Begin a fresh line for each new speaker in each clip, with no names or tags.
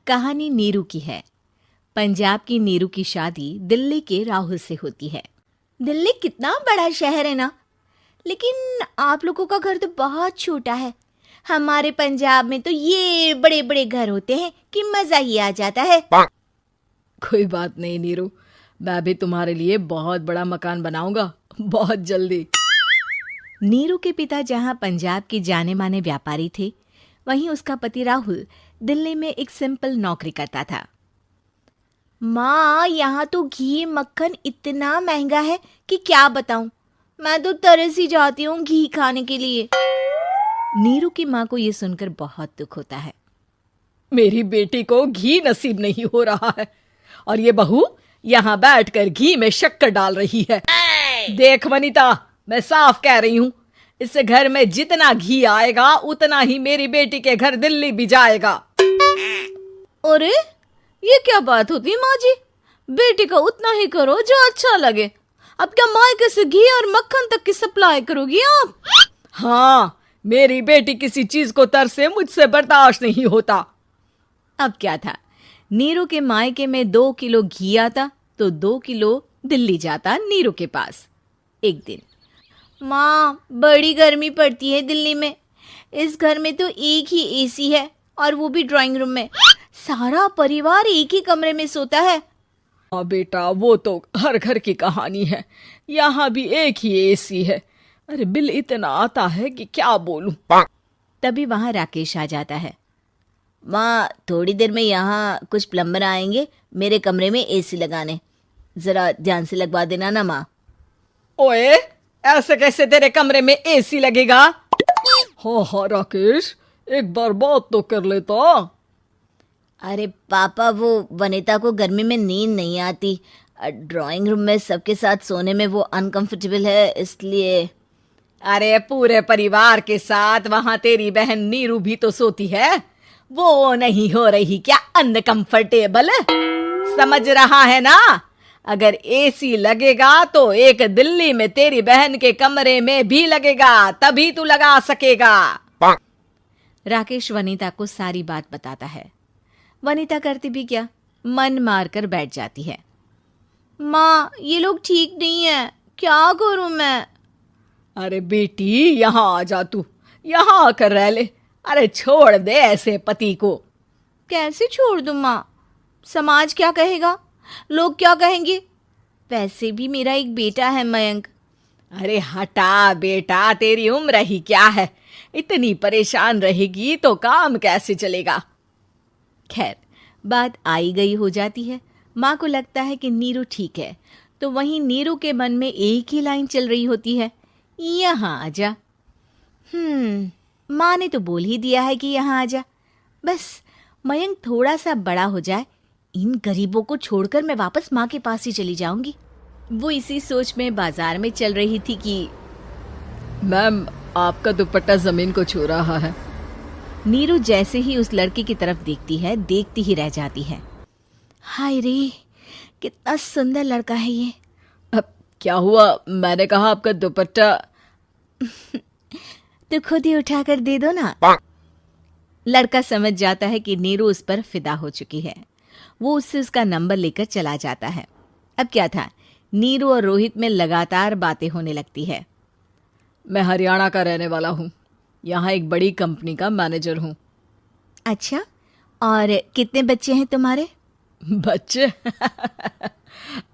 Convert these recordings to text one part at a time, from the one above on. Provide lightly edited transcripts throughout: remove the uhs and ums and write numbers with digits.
कहानी नीरू की है। पंजाब की नीरू की शादी दिल्ली के राहुल से होती है। दिल्ली कितना बड़ा शहर है ना, लेकिन आप लोगों का घर तो बहुत छोटा है। हमारे पंजाब में तो ये बड़े बड़े घर होते हैं कि मजा ही आ जाता है।
कोई बात नहीं नीरू, मैं भी तुम्हारे लिए बहुत बड़ा मकान बनाऊंगा बहुत जल्दी।
नीरू के पिता जहां पंजाब के जाने माने व्यापारी थे, वहीं उसका पति राहुल दिल्ली में एक सिंपल नौकरी करता था। माँ, यहाँ तो घी मक्खन इतना महंगा है कि क्या बताऊं। मैं तो तरस ही जाती हूँ घी खाने के लिए। नीरू की माँ को ये सुनकर बहुत दुख होता है।
मेरी बेटी को घी नसीब नहीं हो रहा है और ये बहू यहाँ बैठकर घी में शक्कर डाल रही है। देख वनिता, मैं साफ कह रही हूँ, इस घर में जितना घी आएगा उतना ही मेरी बेटी के घर दिल्ली भी जाएगा।
अरे ये क्या बात होती है माँ जी? बेटी का उतना ही करो जो अच्छा लगे। अब क्या मायके से घी और मक्खन तक की सप्लाई करोगी आप?
हाँ, मेरी बेटी किसी चीज को तरसे मुझसे बर्दाश्त नहीं होता।
अब क्या था, नीरू के मायके में 2 किलो घी आता तो 2 किलो दिल्ली जाता नीरू के पास। एक दिन, माँ बड़ी गर्मी पड़ती है दिल्ली में। इस घर में तो एक ही एसी है और वो भी ड्राइंग रूम में। सारा परिवार एक ही कमरे में सोता है।
हाँ बेटा, वो तो हर घर की कहानी है। यहाँ भी एक ही एसी है। अरे बिल इतना आता है कि क्या बोलूं।
तभी वहां राकेश आ जाता है। माँ, थोड़ी देर में यहाँ कुछ प्लम्बर आएंगे मेरे कमरे में एसी लगाने। जरा ध्यान से लगवा देना ना माँ।
ओए, ऐसे कैसे तेरे कमरे में एसी लगेगा? हाँ राकेश, एक बार बात तो कर लेता।
अरे पापा, वो वनिता को गर्मी में नींद नहीं आती। ड्राइंग रूम में सबके साथ सोने में वो अनकंफर्टेबल है, इसलिए।
अरे पूरे परिवार के साथ वहां तेरी बहन नीरू भी तो सोती है। वो नहीं हो रही क्या अनकंफर्टेबल? समझ रहा है ना? अगर एसी लगेगा तो एक दिल्ली में तेरी बहन के कमरे में भी लगेगा, तभी तू लगा सकेगा।
राकेश वनिता को सारी बात बताता है। वनिता करती भी क्या, मन मार कर बैठ जाती है। माँ, ये लोग ठीक नहीं है, क्या करूं मैं?
अरे बेटी, यहाँ आ जा, तू यहाँ आकर रह ले। अरे छोड़ दे ऐसे पति को।
कैसे छोड़ दूं माँ? समाज क्या कहेगा, लोग क्या कहेंगे? वैसे भी मेरा एक बेटा है मयंक।
अरे हटा बेटा, तेरी उम्र ही क्या है? इतनी परेशान रहेगी तो काम कैसे चलेगा?
खैर, बात आई गई हो जाती है। माँ को लगता है कि नीरू ठीक है, तो वहीं नीरू के मन में एक ही लाइन चल रही होती है, यहाँ आजा। माँ ने तो बोल ही दिया है कि यहाँ आजा। बस मयंक थोड़ा सा बड़ा हो जाए, इन गरीबों को छोड़कर मैं वापस माँ के पास ही चली जाऊंगी। वो इसी सोच में बाजार में चल रही थी कि
मैम, आपका दुपट्टा जमीन को छू रहा है।
नीरू जैसे ही उस लड़के की तरफ देखती है, देखती ही रह जाती है। हाय रे, कितना सुंदर लड़का है ये।
अब क्या हुआ? मैंने कहा आपका दुपट्टा।
तो खुद ही उठाकर दे दो ना। लड़का समझ जाता है कि नीरू उस पर फिदा हो चुकी है। वो उससे उसका नंबर लेकर चला जाता है। अब क्या था, नीरू और रोहित में लगातार बातें होने लगती है।
मैं हरियाणा का रहने वाला हूँ, यहाँ एक बड़ी कंपनी का मैनेजर हूँ।
अच्छा, और कितने बच्चे हैं तुम्हारे?
बच्चे?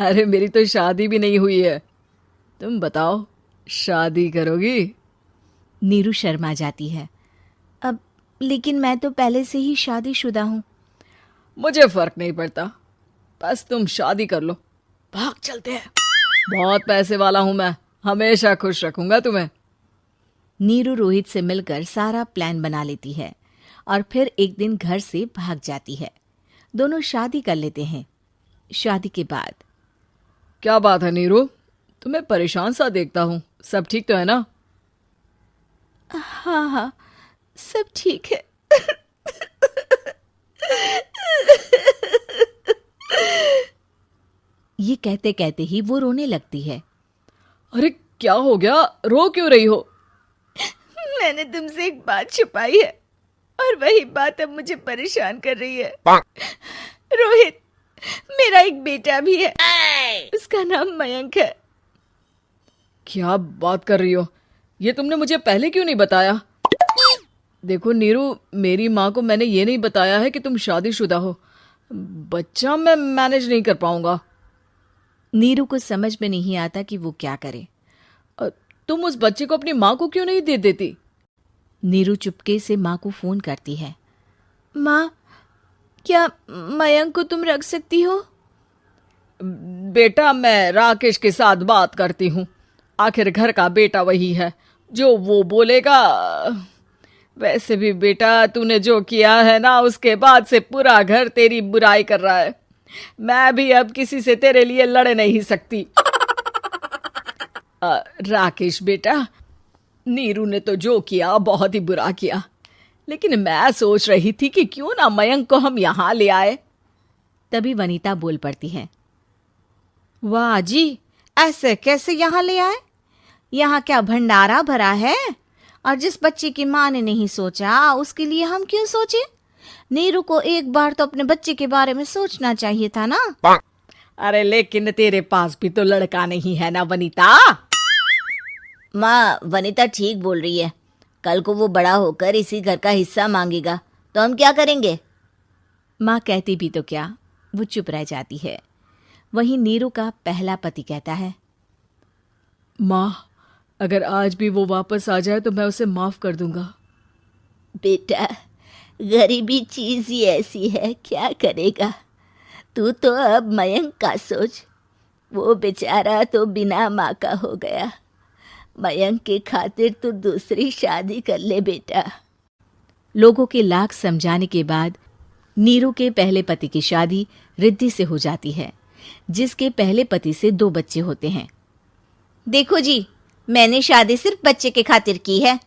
अरे मेरी तो शादी भी नहीं हुई है। तुम बताओ, शादी करोगी?
नीरू शर्मा जाती है। अब लेकिन मैं तो पहले से ही शादीशुदा हूँ।
मुझे फर्क नहीं पड़ता, बस तुम शादी कर लो, भाग चलते हैं। बहुत पैसे वाला हूं मैं, हमेशा खुश रखूंगा तुम्हें।
नीरू रोहित से मिलकर सारा प्लान बना लेती है और फिर एक दिन घर से भाग जाती है। दोनों शादी कर लेते हैं। शादी के बाद,
क्या बात है नीरू, तुम्हें परेशान सा देखता हूँ, सब ठीक तो है ना?
हाँ, सब ठीक है। ये कहते कहते ही वो रोने लगती है।
अरे क्या हो गया, रो क्यों रही हो?
मैंने तुमसे एक बात छुपाई है
और वही बात अब मुझे परेशान कर रही है। रोहित, मेरा एक बेटा भी है, उसका नाम मयंक है। क्या बात कर रही हो? ये तुमने मुझे पहले क्यों नहीं बताया? देखो नीरू, मेरी माँ को मैंने ये नहीं बताया है कि तुम शादीशुदा हो। बच्चा मैं मैनेज नहीं कर पाऊंगा।
नीरू को समझ में नहीं आता कि वो क्या करे।
तुम उस बच्चे को अपनी माँ को क्यों नहीं दे देती?
नीरू चुपके से माँ को फोन करती है। माँ, क्या मयंक को तुम रख सकती हो?
बेटा, मैं राकेश के साथ बात करती हूँ। आखिर घर का बेटा वही है, जो वो बोलेगा। वैसे भी बेटा, तूने जो किया है ना, उसके बाद से पूरा घर तेरी बुराई कर रहा है। मैं भी अब किसी से तेरे लिए लड़ नहीं सकती। राकेश बेटा, नीरू ने तो जो किया बहुत ही बुरा किया, लेकिन मैं सोच रही थी कि क्यों ना मयंक को हम यहाँ ले आए।
तभी वनीता बोल पड़ती है।
वाह जी, ऐसे कैसे यहाँ ले आए?
यहाँ क्या भंडारा भरा है? और जिस बच्चे की माँ ने नहीं सोचा, उसके लिए हम क्यों सोचे? नीरू को एक बार तो अपने बच्चे के बारे में सोचना चाहिए था ना।
अरे लेकिन तेरे पास भी तो लड़का नहीं है ना वनीता।
माँ, वनीता ठीक बोल रही है। कल को वो बड़ा होकर इसी घर का हिस्सा मांगेगा तो हम क्या करेंगे? माँ कहती भी तो क्या, वो चुप रह जाती है। वहीं नीरू का पहला पति कहता है।
माँ, अगर आज भी वो वापस आ जाए तो मैं उसे माफ कर दूंगा।
बेटा, गरीबी चीज ही ऐसी है, क्या करेगा? तू तो अब मयंक का सोच। वो बेचारा तो बिना माँ का हो गया। मयंक के खातिर तू दूसरी शादी कर ले बेटा। लोगों के लाख समझाने के बाद नीरू के पहले पति की शादी रिद्धि से हो जाती है, जिसके पहले पति से 2 बच्चे होते हैं। देखो जी, मैंने शादी सिर्फ बच्चे के खातिर की है।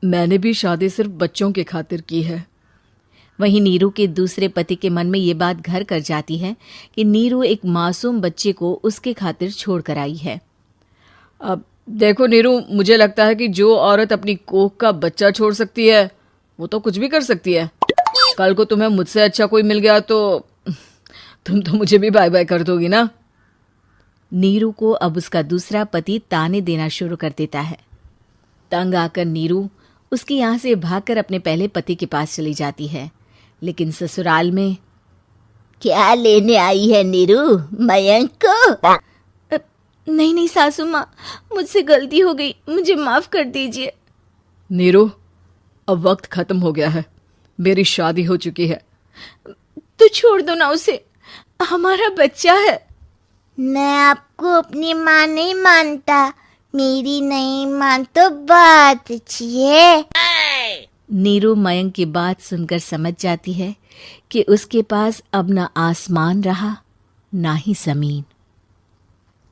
मैंने भी शादी सिर्फ बच्चों के खातिर की है।
वहीं नीरू के दूसरे पति के मन में ये बात घर कर जाती है कि नीरू एक मासूम बच्चे को उसके खातिर छोड़ कर आई है।
अब देखो नीरू, मुझे लगता है कि जो औरत अपनी कोख का बच्चा छोड़ सकती है, वो तो कुछ भी कर सकती है। कल को तुम्हें मुझसे अच्छा कोई मिल गया तो तुम तो मुझे भी बाय बाय कर दोगी ना।
नीरू को अब उसका दूसरा पति ताने देना शुरू कर देता है। तंग आकर नीरू उसके यहाँ से भागकर अपने पहले पति के पास चली जाती है। लेकिन ससुराल में क्या लेने आई है नीरू, मयंक को? नहीं नहीं सासू माँ, मुझसे गलती हो गई, मुझे माफ कर दीजिए।
नीरू, अब वक्त खत्म हो गया है, मेरी शादी हो चुकी है।
तो छोड़ दो ना उसे, हमारा बच्चा है। मैं आपको अपनी माँ नहीं मानता, मेरी नहीं मान तो बात अच्छी है। नीरू मयंक की बात सुनकर समझ जाती है कि उसके पास अब ना आसमान रहा ना ही जमीन।